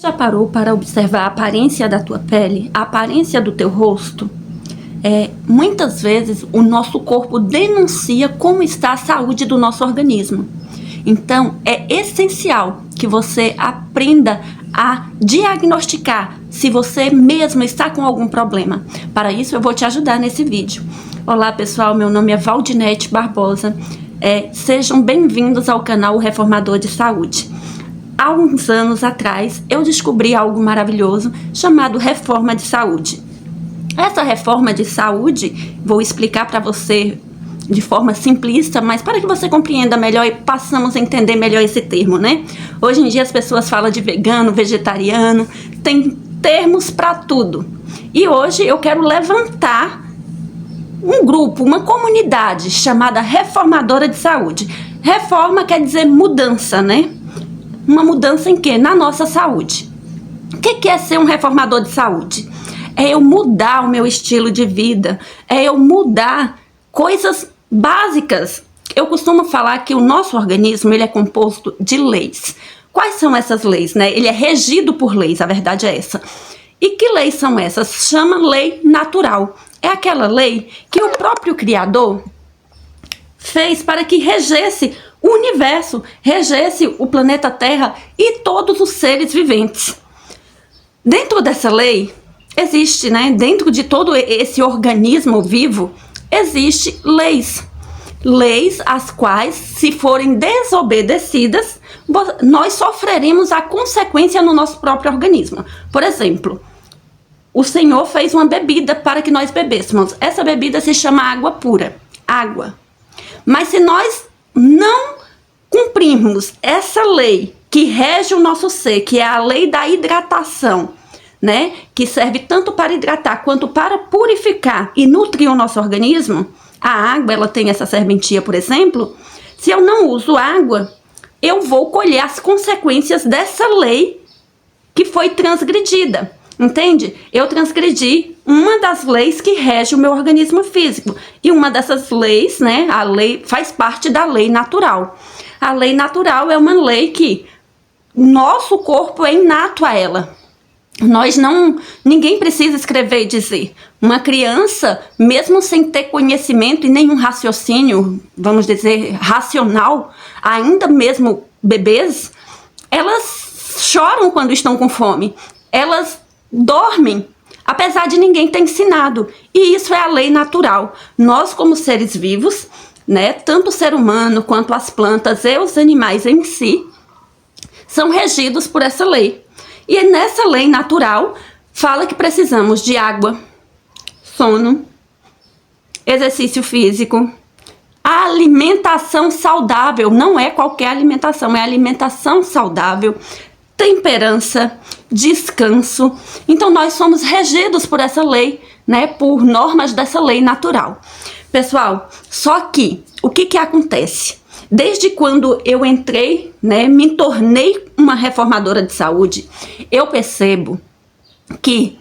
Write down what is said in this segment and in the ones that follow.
Já parou para observar a aparência da tua pele, a aparência do teu rosto? Muitas vezes o nosso corpo denuncia como está a saúde do nosso organismo. Então é essencial que você aprenda a diagnosticar se você mesmo está com algum problema. Para isso eu vou te ajudar nesse vídeo. Olá pessoal, meu nome é Valdinete Barbosa. Sejam bem-vindos ao canal Reformador de Saúde. Há uns anos atrás, eu descobri algo maravilhoso chamado reforma de saúde. Essa reforma de saúde, vou explicar para você de forma simplista, mas para que você compreenda melhor e passamos a entender melhor esse termo, né? Hoje em dia as pessoas falam de vegano, vegetariano, tem termos para tudo. E hoje eu quero levantar um grupo, uma comunidade chamada Reformadora de Saúde. Reforma quer dizer mudança, né? Uma mudança em quê? Na nossa saúde. O que é ser um reformador de saúde? É eu mudar o meu estilo de vida, é eu mudar coisas básicas. Eu costumo falar que o nosso organismo ele é composto de leis. Quais são essas leis, né? Ele é regido por leis, a verdade é essa. E que leis são essas? Chama lei natural. É aquela lei que o próprio Criador fez para que regesse o universo, regesse o planeta Terra e todos os seres viventes. Dentro dessa lei, existe, né? Dentro de todo esse organismo vivo, existe leis. Leis as quais, se forem desobedecidas, nós sofreremos a consequência no nosso próprio organismo. Por exemplo, o Senhor fez uma bebida para que nós bebêssemos. Essa bebida se chama água pura. Água. Mas se nós não cumprirmos essa lei que rege o nosso ser, que é a lei da hidratação, né? Que serve tanto para hidratar quanto para purificar e nutrir o nosso organismo. A água, ela tem essa serventia, por exemplo. Se eu não uso água, eu vou colher as consequências dessa lei que foi transgredida. Entende? Eu transgredi uma das leis que rege o meu organismo físico. E uma dessas leis, né? A lei faz parte da lei natural. A lei natural é uma lei que nosso corpo é inato a ela. Ninguém precisa escrever e dizer. Uma criança, mesmo sem ter conhecimento e nenhum raciocínio, vamos dizer, racional, ainda mesmo bebês, elas choram quando estão com fome. Elas dormem, apesar de ninguém ter ensinado. E isso é a lei natural. Nós, como seres vivos, né, tanto o ser humano quanto as plantas e os animais em si, são regidos por essa lei. E nessa lei natural, fala que precisamos de água, sono, exercício físico, alimentação saudável. Não é qualquer alimentação, é alimentação saudável, temperança, descanso. Então nós somos regidos por essa lei, né, por normas dessa lei natural. Pessoal, só que o que acontece? Desde quando eu entrei, né, me tornei uma reformadora de saúde, eu percebo que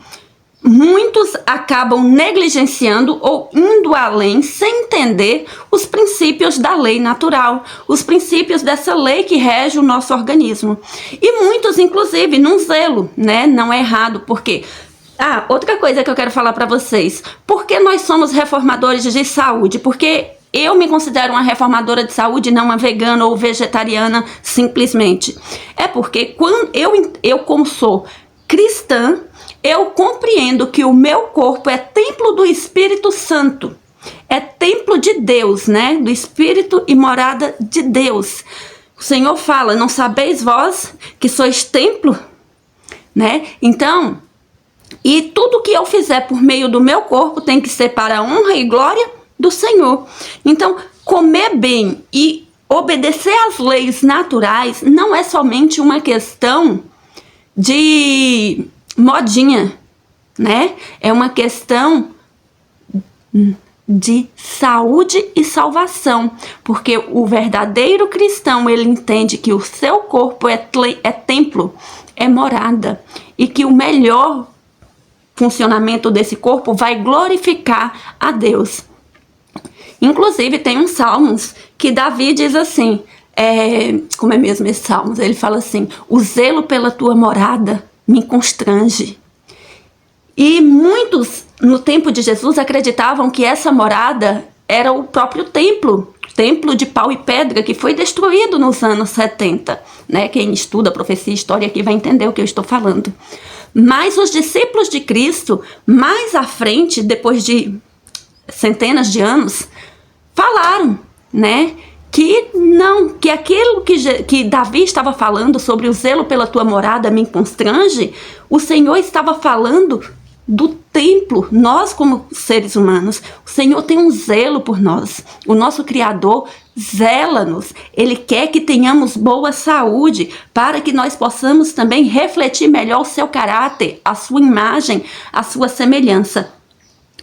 muitos acabam negligenciando ou indo além sem entender os princípios da lei natural, os princípios dessa lei que rege o nosso organismo. E muitos, inclusive, num zelo, né? Não é errado, porque... outra coisa que eu quero falar para vocês. Por que nós somos reformadores de saúde? Porque eu me considero uma reformadora de saúde, não uma vegana ou vegetariana, simplesmente. É porque quando eu como sou cristã, eu compreendo que o meu corpo é templo do Espírito Santo. É templo de Deus, né? Do Espírito e morada de Deus. O Senhor fala, não sabeis vós que sois templo? Né? Então, e tudo que eu fizer por meio do meu corpo tem que ser para a honra e glória do Senhor. Então, comer bem e obedecer às leis naturais não é somente uma questão de modinha, né? É uma questão de saúde e salvação, porque o verdadeiro cristão, ele entende que o seu corpo é templo, é morada, e que o melhor funcionamento desse corpo vai glorificar a Deus. Inclusive tem uns salmos que Davi diz assim, como é mesmo esse Salmos? Ele fala assim: o zelo pela tua morada me constrange. E muitos, no tempo de Jesus, acreditavam que essa morada era o próprio templo de pau e pedra, que foi destruído nos anos 70. Né? Quem estuda profecia e história aqui vai entender o que eu estou falando. Mas os discípulos de Cristo, mais à frente, depois de centenas de anos, falaram, né, que não, que aquilo que Davi estava falando sobre o zelo pela tua morada me constrange, o Senhor estava falando do templo. Nós, como seres humanos, o Senhor tem um zelo por nós. O nosso Criador zela-nos. Ele quer que tenhamos boa saúde, para que nós possamos também refletir melhor o seu caráter, a sua imagem, a sua semelhança.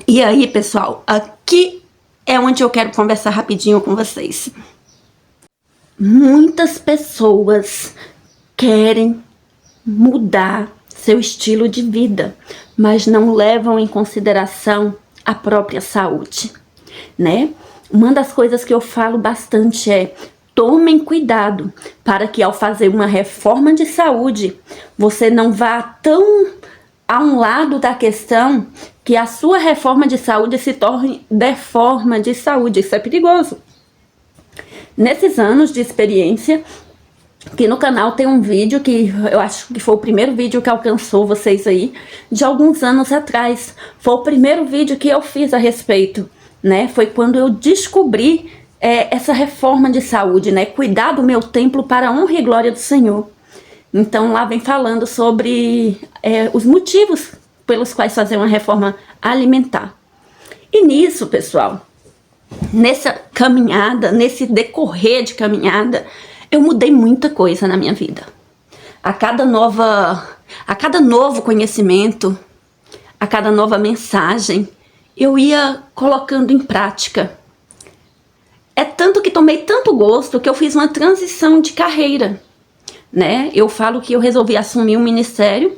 E aí, pessoal, aqui é onde eu quero conversar rapidinho com vocês. Muitas pessoas querem mudar seu estilo de vida, mas não levam em consideração a própria saúde, né? Uma das coisas que eu falo bastante é: tomem cuidado para que ao fazer uma reforma de saúde, você não vá tão a um lado da questão que a sua reforma de saúde se torne deforma de saúde. Isso é perigoso. Nesses anos de experiência, que no canal tem um vídeo que eu acho que foi o primeiro vídeo que alcançou vocês aí, de alguns anos atrás. Foi o primeiro vídeo que eu fiz a respeito, né? Foi quando eu descobri essa reforma de saúde, né? Cuidar do meu templo para a honra e glória do Senhor. Então lá vem falando sobre os motivos pelos quais fazer uma reforma alimentar. E nisso, pessoal, nessa caminhada, nesse decorrer de caminhada, eu mudei muita coisa na minha vida. A cada novo conhecimento, a cada nova mensagem, eu ia colocando em prática. É tanto que tomei tanto gosto que eu fiz uma transição de carreira, né? Eu falo que eu resolvi assumir um ministério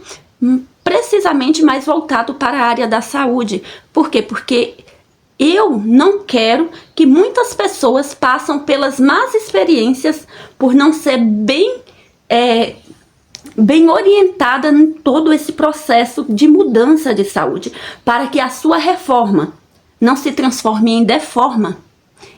precisamente mais voltado para a área da saúde. Por quê? Porque eu não quero que muitas pessoas passem pelas más experiências por não ser bem orientada em todo esse processo de mudança de saúde, para que a sua reforma não se transforme em deforma.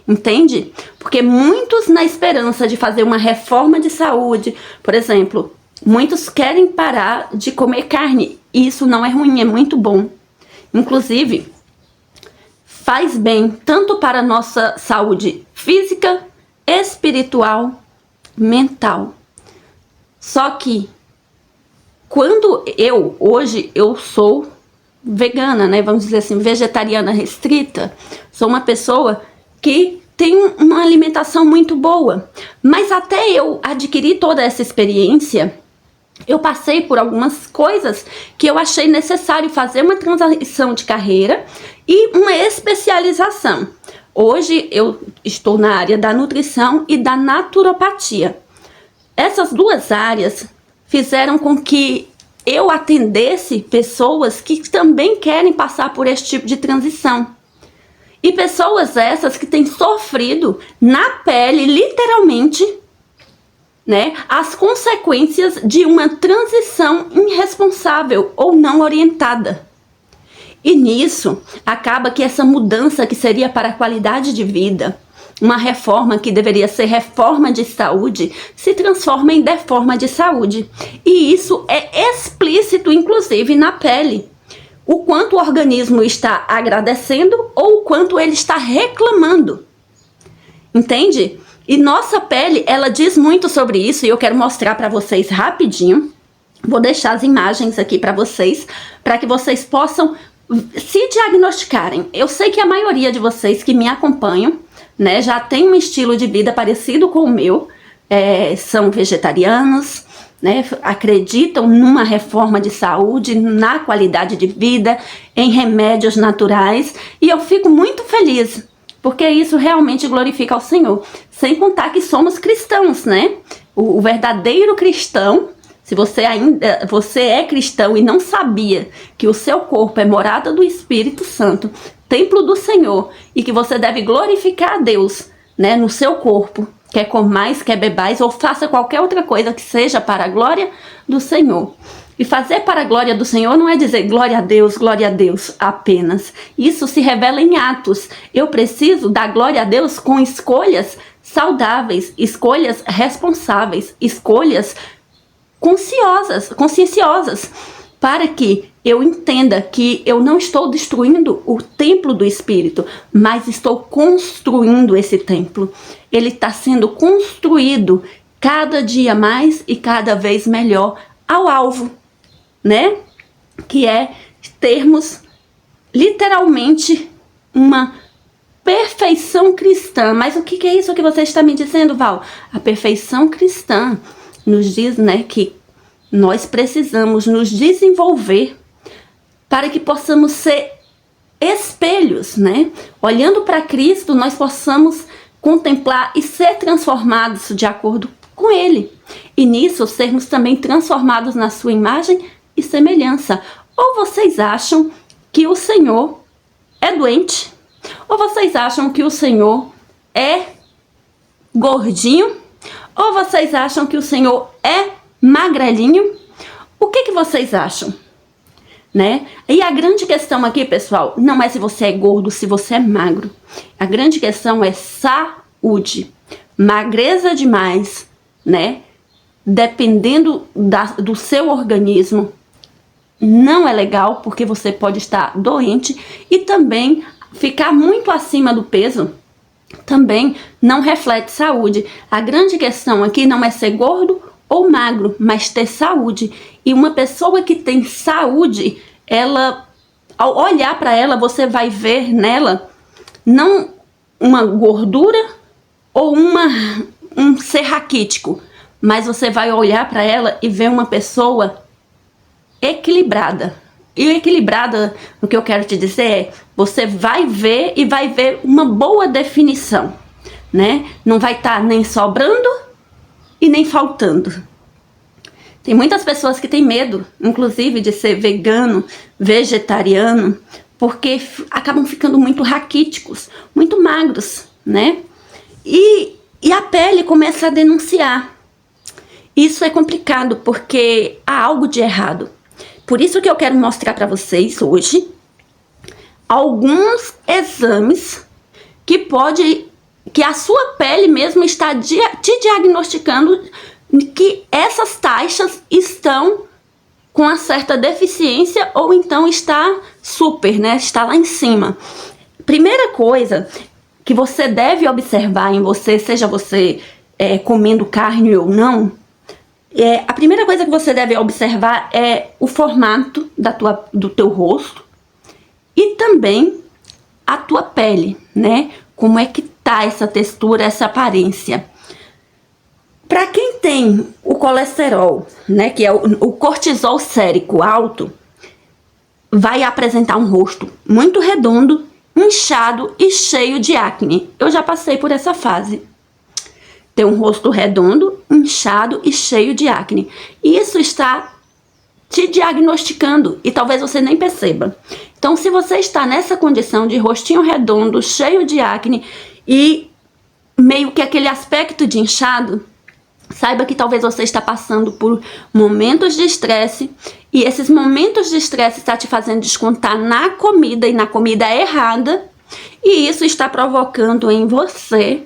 Entende? Porque muitos, na esperança de fazer uma reforma de saúde, por exemplo, muitos querem parar de comer carne. E isso não é ruim, é muito bom. Inclusive, faz bem tanto para a nossa saúde física, espiritual, mental. Só que quando hoje eu sou vegana, né, vamos dizer assim, vegetariana restrita, sou uma pessoa que tem uma alimentação muito boa, mas até eu adquirir toda essa experiência, eu passei por algumas coisas que eu achei necessário fazer uma transição de carreira e uma especialização. Hoje eu estou na área da nutrição e da naturopatia. Essas duas áreas fizeram com que eu atendesse pessoas que também querem passar por esse tipo de transição. E pessoas essas que têm sofrido na pele, literalmente, né, as consequências de uma transição irresponsável ou não orientada. E nisso, acaba que essa mudança que seria para a qualidade de vida, uma reforma que deveria ser reforma de saúde, se transforma em deforma de saúde. E isso é explícito, inclusive, na pele. O quanto o organismo está agradecendo ou o quanto ele está reclamando. Entende? E nossa pele, ela diz muito sobre isso, e eu quero mostrar para vocês rapidinho. Vou deixar as imagens aqui para vocês que vocês possam se diagnosticarem. Eu sei que a maioria de vocês que me acompanham, né, já tem um estilo de vida parecido com o meu, são vegetarianos, né, acreditam numa reforma de saúde, na qualidade de vida, em remédios naturais, e eu fico muito feliz, porque isso realmente glorifica ao Senhor. Sem contar que somos cristãos, né? O verdadeiro cristão, se você é cristão e não sabia que o seu corpo é morada do Espírito Santo, templo do Senhor, e que você deve glorificar a Deus, né, no seu corpo, quer comais, quer bebais, ou faça qualquer outra coisa que seja para a glória do Senhor. E fazer para a glória do Senhor não é dizer glória a Deus apenas. Isso se revela em atos. Eu preciso dar glória a Deus com escolhas saudáveis, escolhas responsáveis, escolhas conscienciosas, para que eu entenda que eu não estou destruindo o templo do Espírito, mas estou construindo esse templo. Ele está sendo construído cada dia mais e cada vez melhor ao alvo, né? Que é termos literalmente uma perfeição cristã. Mas o que é isso que você está me dizendo, Val? A perfeição cristã nos diz, né, que nós precisamos nos desenvolver para que possamos ser espelhos, né? Olhando para Cristo, nós possamos contemplar e ser transformados de acordo com Ele. E nisso, sermos também transformados na sua imagem e semelhança. Ou vocês acham que o Senhor é doente? Ou vocês acham que o Senhor é gordinho? Ou vocês acham que o Senhor é magrelinho? O que vocês acham? Né? E a grande questão aqui, pessoal, não é se você é gordo, se você é magro. A grande questão é saúde. Magreza demais, né? Dependendo do seu organismo, não é legal, porque você pode estar doente. E também ficar muito acima do peso também não reflete saúde. A grande questão aqui não é ser gordo ou magro, mas ter saúde. E uma pessoa que tem saúde, ela, ao olhar para ela, você vai ver nela não uma gordura ou um ser raquítico, mas você vai olhar para ela e ver uma pessoa equilibrada. E equilibrada, o que eu quero te dizer é, você vai ver e vai ver uma boa definição, né? Não vai estar nem sobrando e nem faltando. Tem muitas pessoas que têm medo, inclusive, de ser vegano, vegetariano, porque acabam ficando muito raquíticos, muito magros, né? E a pele começa a denunciar. Isso é complicado, porque há algo de errado. Por isso que eu quero mostrar para vocês hoje alguns exames que a sua pele mesmo está te diagnosticando que essas taxas estão com uma certa deficiência ou então está super, né? Está lá em cima. Primeira coisa que você deve observar em você, seja você comendo carne ou não, a primeira coisa que você deve observar é o formato do teu rosto e também a tua pele, né? Como é que tá essa textura, essa aparência. Para quem tem o colesterol, né, que é o cortisol sérico alto, vai apresentar um rosto muito redondo, inchado e cheio de acne. Eu já passei por essa fase. Ter um rosto redondo, inchado e cheio de acne. Isso está te diagnosticando e talvez você nem perceba. Então, se você está nessa condição de rostinho redondo, cheio de acne e meio que aquele aspecto de inchado, saiba que talvez você está passando por momentos de estresse e esses momentos de estresse está te fazendo descontar na comida e na comida errada, e isso está provocando em você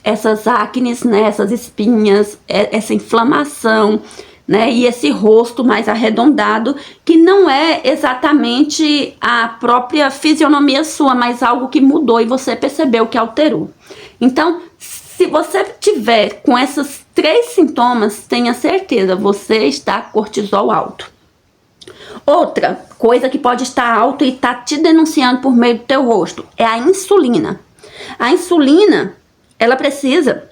essas acnes, né, essas espinhas, essa inflamação, né, e esse rosto mais arredondado, que não é exatamente a própria fisionomia sua, mas algo que mudou e você percebeu que alterou. Então, se você tiver com esses 3 sintomas, tenha certeza, você está com cortisol alto. Outra coisa que pode estar alto e está te denunciando por meio do teu rosto é a insulina. A insulina, ela precisa,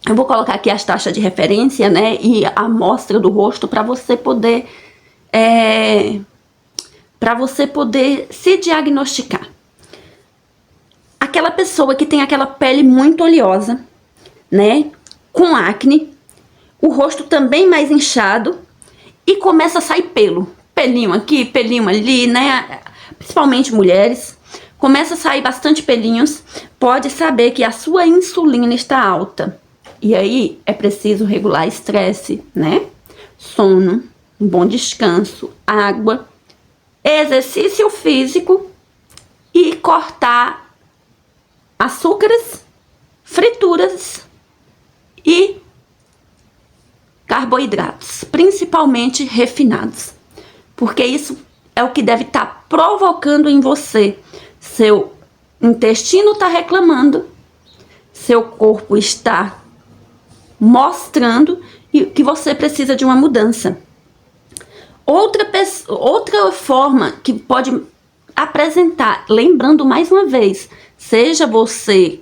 eu vou colocar aqui as taxas de referência, né, e a amostra do rosto para você poder se diagnosticar. Aquela pessoa que tem aquela pele muito oleosa, né, com acne, o rosto também mais inchado e começa a sair pelo, pelinho aqui, pelinho ali, né, principalmente mulheres, começa a sair bastante pelinhos, pode saber que a sua insulina está alta. E aí é preciso regular estresse, né? Sono, um bom descanso, água, exercício físico e cortar açúcares, frituras e carboidratos, principalmente refinados. Porque isso é o que deve estar provocando em você. Seu intestino está reclamando, seu corpo está mostrando que você precisa de uma mudança. Outra forma que pode apresentar, lembrando mais uma vez, seja você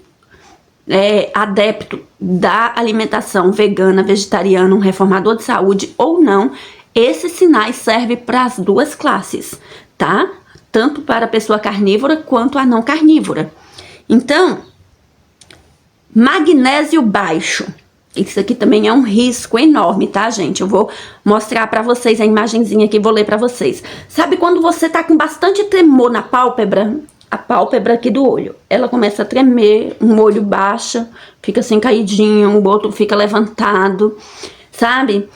adepto da alimentação vegana, vegetariana, um reformador de saúde ou não, esses sinais servem para as duas classes, tá? Tanto para a pessoa carnívora quanto a não carnívora. Então, magnésio baixo. Isso aqui também é um risco enorme, tá, gente? Eu vou mostrar pra vocês a imagenzinha aqui, vou ler pra vocês. Sabe quando você tá com bastante tremor na pálpebra? A pálpebra aqui do olho. Ela começa a tremer, um olho baixa, fica assim caidinho, o outro fica levantado, sabe?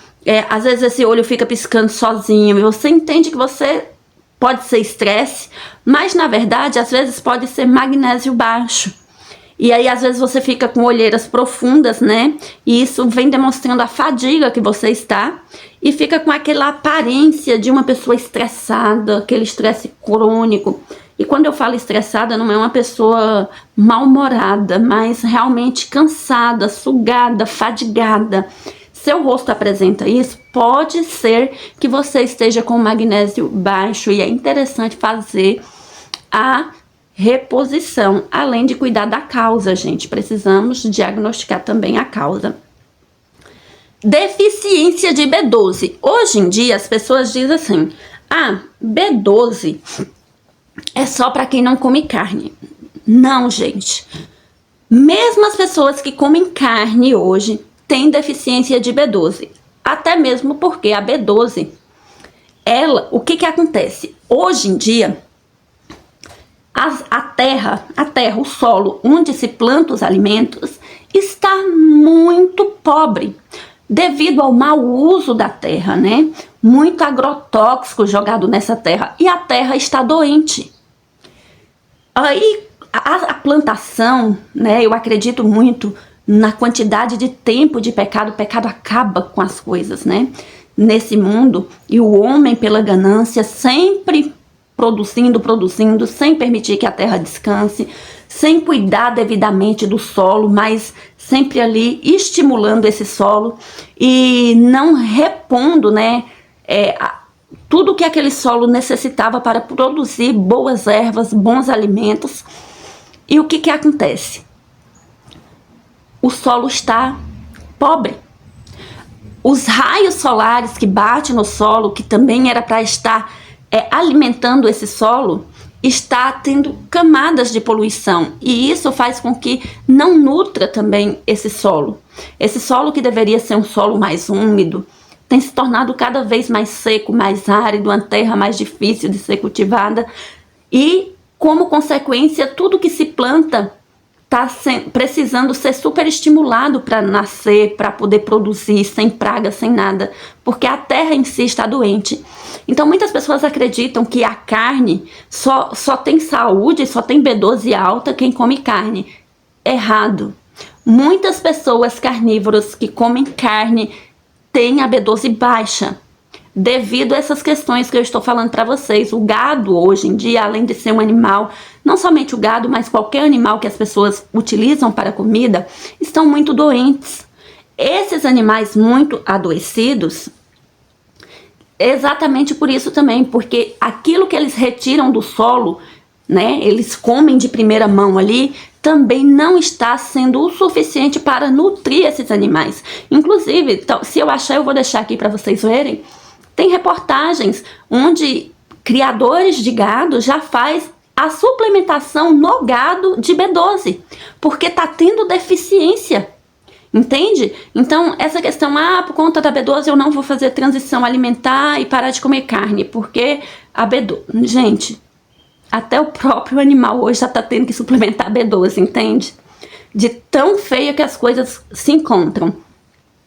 Às vezes esse olho fica piscando sozinho e você entende que você pode ser estresse, mas na verdade às vezes pode ser magnésio baixo. E aí, às vezes, você fica com olheiras profundas, né? E isso vem demonstrando a fadiga que você está. E fica com aquela aparência de uma pessoa estressada, aquele estresse crônico. E quando eu falo estressada, não é uma pessoa mal-humorada, mas realmente cansada, sugada, fadigada. Seu rosto apresenta isso, pode ser que você esteja com magnésio baixo. E é interessante fazer a reposição, além de cuidar da causa, gente. Precisamos diagnosticar também a causa. Deficiência de B12. Hoje em dia as pessoas dizem assim: B12 é só para quem não come carne. Não, gente. Mesmo as pessoas que comem carne hoje têm deficiência de B12. Até mesmo porque a B12, o que acontece? Hoje em dia, a terra, o solo onde se planta os alimentos está muito pobre devido ao mau uso da terra, né? Muito agrotóxico jogado nessa terra e a terra está doente. Aí a plantação, né? Eu acredito muito na quantidade de tempo de pecado. O pecado acaba com as coisas, né? Nesse mundo, e o homem pela ganância sempre produzindo, sem permitir que a terra descanse, sem cuidar devidamente do solo, mas sempre ali estimulando esse solo e não repondo, né, tudo que aquele solo necessitava para produzir boas ervas, bons alimentos. E o que acontece? O solo está pobre. Os raios solares que batem no solo, que também era para estar alimentando esse solo, está tendo camadas de poluição, e isso faz com que não nutra também esse solo. Esse solo que deveria ser um solo mais úmido, tem se tornado cada vez mais seco, mais árido, uma terra mais difícil de ser cultivada, e como consequência, tudo que se planta está precisando ser super estimulado para nascer, para poder produzir sem praga, sem nada, porque a terra em si está doente. Então muitas pessoas acreditam que a carne só tem saúde, só tem B12 alta quem come carne. Errado. Muitas pessoas carnívoras que comem carne têm a B12 baixa, devido a essas questões que eu estou falando para vocês. O gado hoje em dia, além de ser um animal, não somente o gado, mas qualquer animal que as pessoas utilizam para comida, estão muito doentes. Esses animais muito adoecidos, exatamente por isso também, porque aquilo que eles retiram do solo, né, eles comem de primeira mão ali, também não está sendo o suficiente para nutrir esses animais. Inclusive, então, se eu achar, eu vou deixar aqui para vocês verem, tem reportagens onde criadores de gado já faz a suplementação no gado de B12, porque está tendo deficiência, entende? Então, essa questão, por conta da B12 eu não vou fazer transição alimentar e parar de comer carne, porque a B12... Gente, Até o próprio animal hoje já tá tendo que suplementar B12, entende? De tão feia que as coisas se encontram.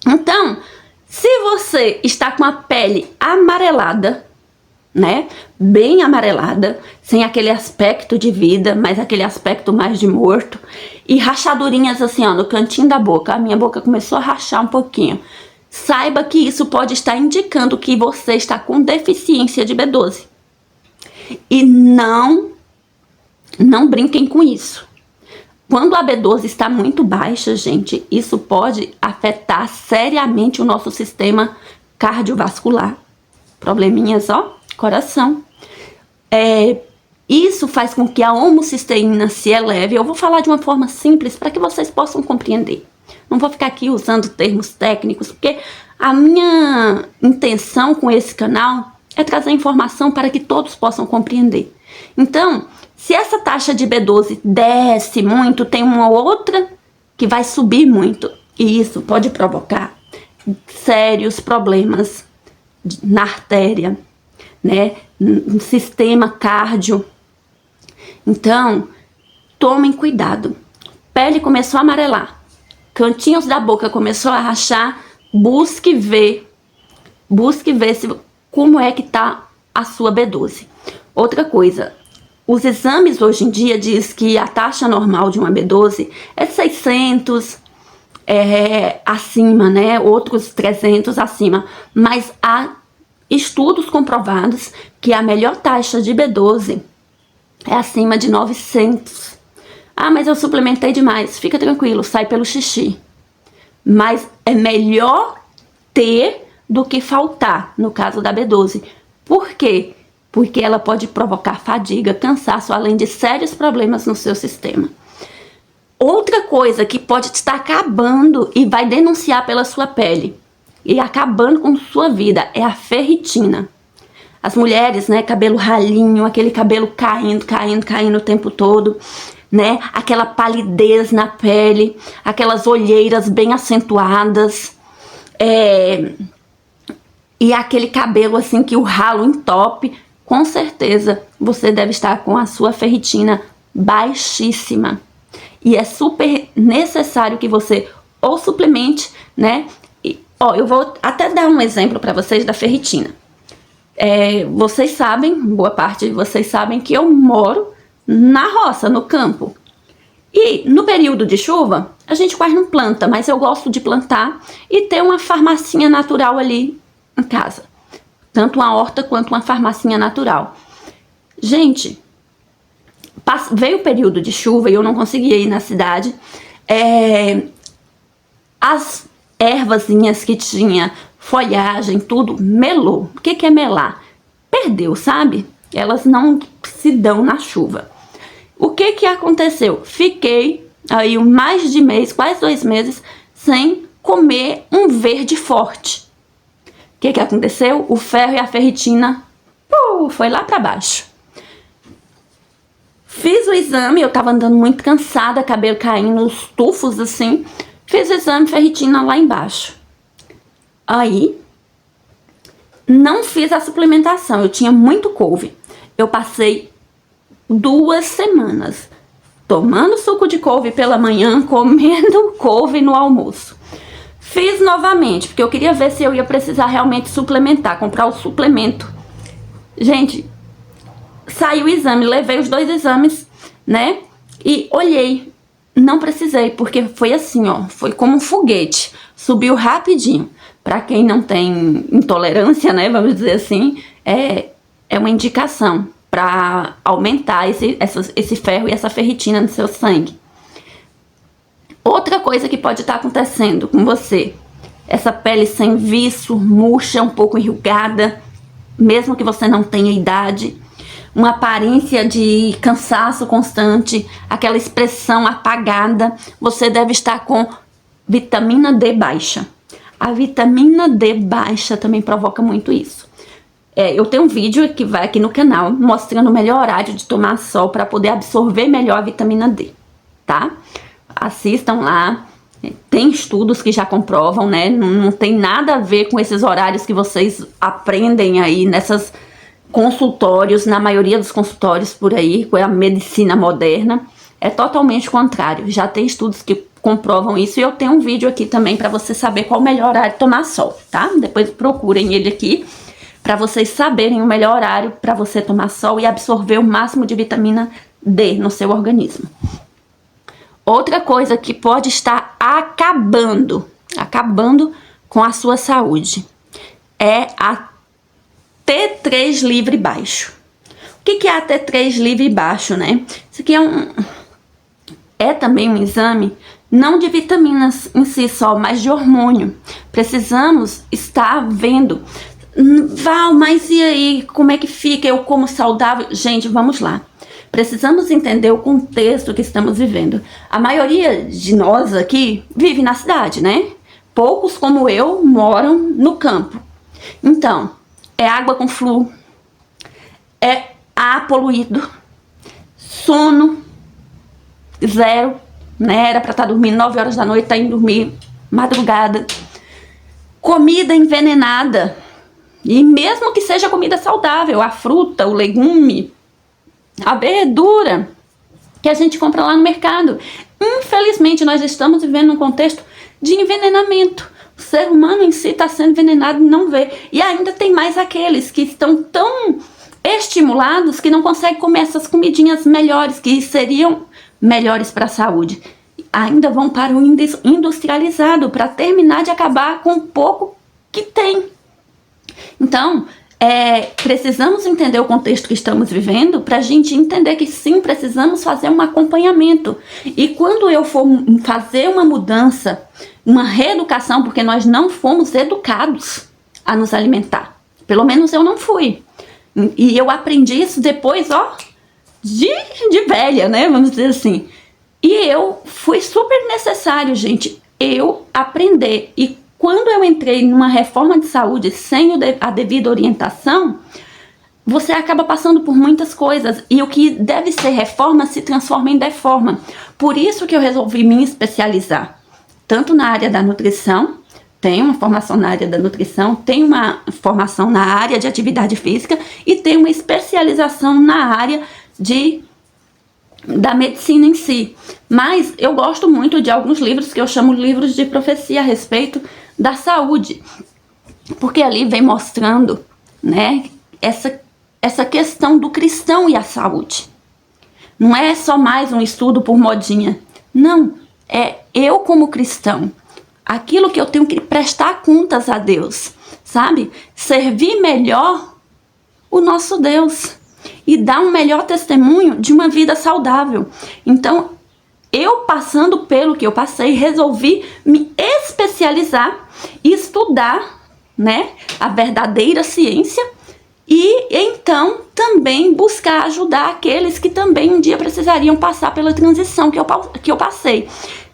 Então, se você está com a pele amarelada, né, bem amarelada, sem aquele aspecto de vida, mas aquele aspecto mais de morto, e rachadurinhas assim, ó, no cantinho da boca, a minha boca começou a rachar um pouquinho, saiba que isso pode estar indicando que você está com deficiência de B12. E não brinquem com isso. Quando a B12 está muito baixa, gente, isso pode afetar seriamente o nosso sistema cardiovascular. Probleminhas, ó, coração. Isso faz com que a homocisteína se eleve. Eu vou falar de uma forma simples para que vocês possam compreender. Não vou ficar aqui usando termos técnicos, porque a minha intenção com esse canal é trazer informação para que todos possam compreender. Então, se essa taxa de B12 desce muito, tem uma outra que vai subir muito. E isso pode provocar sérios problemas na artéria, né, no sistema cardio. Então, tomem cuidado. Pele começou a amarelar, cantinhos da boca começou a rachar, busque ver como é que tá a sua B12. Outra coisa, os exames hoje em dia diz que a taxa normal de uma B12 é 600 acima, né? Outros 300 acima, mas há estudos comprovados que a melhor taxa de B12 é acima de 900. Ah, mas eu suplementei demais. Fica tranquilo, sai pelo xixi. Mas é melhor ter do que faltar, no caso da B12. Por quê? Porque ela pode provocar fadiga, cansaço, além de sérios problemas no seu sistema. Outra coisa que pode estar acabando e vai denunciar pela sua pele e acabando com sua vida é a ferritina. As mulheres, né, cabelo ralinho, aquele cabelo caindo o tempo todo, né, aquela palidez na pele, aquelas olheiras bem acentuadas, e aquele cabelo assim que o ralo entope, com certeza você deve estar com a sua ferritina baixíssima. E é super necessário que você ou suplemente, né? Eu vou até dar um exemplo para vocês da ferritina. Vocês sabem, boa parte de vocês sabem que eu moro na roça, no campo. E no período de chuva, a gente quase não planta, mas eu gosto de plantar e ter uma farmacinha natural ali em casa. Tanto uma horta quanto uma farmacinha natural. Gente, veio o período de chuva e eu não conseguia ir na cidade. As ervazinhas que tinha, folhagem, tudo, melou. O que é melar? Perdeu, sabe? Elas não se dão na chuva. O que aconteceu? Fiquei aí mais de mês, quase 2 meses, sem comer um verde forte. O que aconteceu? O ferro e a ferritina foi lá para baixo. Fiz o exame, eu tava andando muito cansada, cabelo caindo, os tufos assim. Fiz o exame, ferritina lá embaixo. Aí, não fiz a suplementação, eu tinha muito couve. Eu passei 2 semanas tomando suco de couve pela manhã, comendo couve no almoço. Fiz novamente, porque eu queria ver se eu ia precisar realmente suplementar, comprar o suplemento. Gente, saiu o exame, levei os 2 exames, né? E olhei, não precisei, porque foi assim, ó, foi como um foguete, subiu rapidinho. Para quem não tem intolerância, né, vamos dizer assim, é uma indicação para aumentar esse ferro e essa ferritina no seu sangue. Outra coisa que pode estar acontecendo com você, essa pele sem viço, murcha, um pouco enrugada, mesmo que você não tenha idade, uma aparência de cansaço constante, aquela expressão apagada, você deve estar com vitamina D baixa. A vitamina D baixa também provoca muito isso. Eu tenho um vídeo que vai aqui no canal mostrando o melhor horário de tomar sol para poder absorver melhor a vitamina D, tá? Assistam lá, tem estudos que já comprovam, né? Não tem nada a ver com esses horários que vocês aprendem aí consultórios, na maioria dos consultórios por aí, com a medicina moderna, é totalmente contrário. Já tem estudos que comprovam isso e eu tenho um vídeo aqui também para você saber qual o melhor horário de tomar sol, tá? Depois procurem ele aqui para vocês saberem o melhor horário para você tomar sol e absorver o máximo de vitamina D no seu organismo. Outra coisa que pode estar acabando com a sua saúde é a T3 livre baixo. O que é a T3 livre baixo, né? Isso aqui é também um exame não de vitaminas em si só, mas de hormônio. Precisamos estar vendo. Val, mas e aí, como é que fica? Eu como saudável? Gente, vamos lá. Precisamos entender o contexto que estamos vivendo. A maioria de nós aqui vive na cidade, né? Poucos, como eu, moram no campo. Então, é água com flúor, é ar poluído, sono zero, né? Era para estar dormindo 9 horas da noite, tá indo dormir madrugada. Comida envenenada. E mesmo que seja comida saudável, a fruta, o legume, a verdura que a gente compra lá no mercado. Infelizmente, nós estamos vivendo num contexto de envenenamento. O ser humano em si está sendo envenenado e não vê. E ainda tem mais aqueles que estão tão estimulados que não conseguem comer essas comidinhas melhores, que seriam melhores para a saúde. Ainda vão para o industrializado, para terminar de acabar com o pouco que tem. Então, precisamos entender o contexto que estamos vivendo para a gente entender que sim, precisamos fazer um acompanhamento. E quando eu for fazer uma mudança, uma reeducação, porque nós não fomos educados a nos alimentar. Pelo menos eu não fui. E eu aprendi isso depois, de velha, né? Vamos dizer assim. E foi super necessário, gente, eu aprender. E quando eu entrei numa reforma de saúde sem a devida orientação, você acaba passando por muitas coisas. E o que deve ser reforma se transforma em deforma. Por isso que eu resolvi me especializar. Tanto na área da nutrição, tenho uma formação na área da nutrição, tenho uma formação na área de atividade física e tenho uma especialização na área da medicina em si. Mas eu gosto muito de alguns livros que eu chamo livros de profecia a respeito da saúde, porque ali vem mostrando, né, essa questão do cristão e a saúde. Não é só mais um estudo por modinha, não, é eu como cristão, aquilo que eu tenho que prestar contas a Deus, sabe? Servir melhor o nosso Deus e dar um melhor testemunho de uma vida saudável. Então, eu passando pelo que eu passei, resolvi me especializar e estudar, né, a verdadeira ciência e então também buscar ajudar aqueles que também um dia precisariam passar pela transição que eu passei.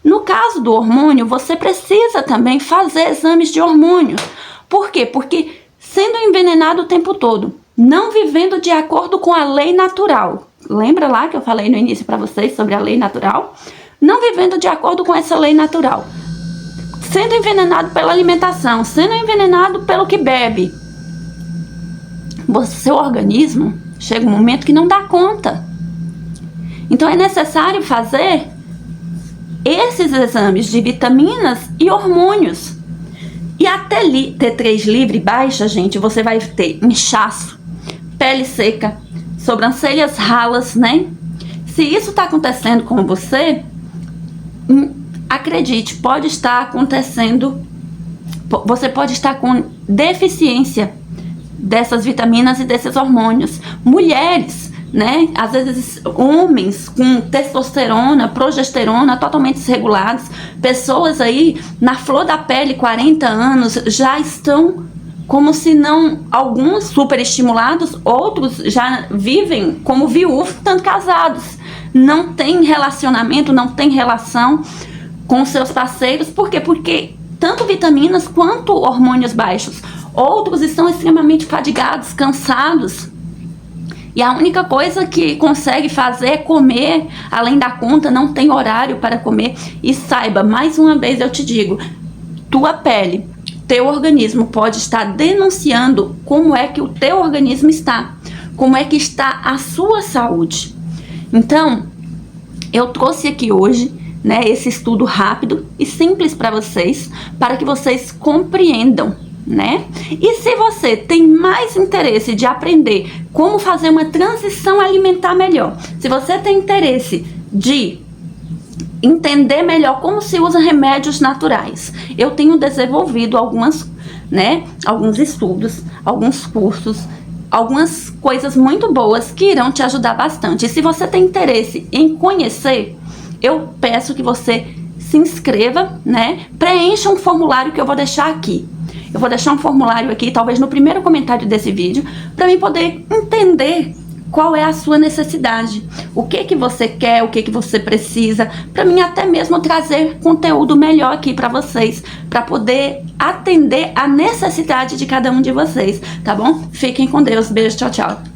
No caso do hormônio, você precisa também fazer exames de hormônios. Por quê? Porque sendo envenenado o tempo todo, não vivendo de acordo com a lei natural. Lembra lá que eu falei no início para vocês sobre a lei natural? Não vivendo de acordo com essa lei natural. Sendo envenenado pela alimentação, sendo envenenado pelo que bebe. Seu organismo chega um momento que não dá conta. Então é necessário fazer esses exames de vitaminas e hormônios. E a T3 livre baixa, gente, você vai ter inchaço, pele seca, sobrancelhas ralas, né? Se isso está acontecendo com você, acredite, pode estar acontecendo, você pode estar com deficiência dessas vitaminas e desses hormônios. Mulheres, né? Às vezes homens com testosterona, progesterona totalmente desregulados, pessoas aí na flor da pele, 40 anos, já estão como se não, alguns super estimulados, outros já vivem como viúvos, tanto casados, não tem relacionamento, não tem relação com seus parceiros. Por quê? Porque tanto vitaminas quanto hormônios baixos. Outros estão extremamente fadigados, cansados. E a única coisa que consegue fazer é comer além da conta, não tem horário para comer. E saiba, mais uma vez eu te digo, tua pele, teu organismo pode estar denunciando como é que o teu organismo está. como é que está a sua saúde. Então, eu trouxe aqui hoje, né, esse estudo rápido e simples para vocês, para que vocês compreendam, né? E se você tem mais interesse de aprender como fazer uma transição alimentar melhor, se você tem interesse de entender melhor como se usa remédios naturais, eu tenho desenvolvido alguns estudos, alguns cursos, algumas coisas muito boas que irão te ajudar bastante. E se você tem interesse em conhecer, eu peço que você se inscreva, né? Preencha um formulário que eu vou deixar aqui. Eu vou deixar um formulário aqui, talvez no primeiro comentário desse vídeo, para mim poder entender qual é a sua necessidade, o que que você quer, o que que você precisa, para mim até mesmo trazer conteúdo melhor aqui para vocês, para poder atender a necessidade de cada um de vocês, tá bom? Fiquem com Deus, beijo, tchau, tchau.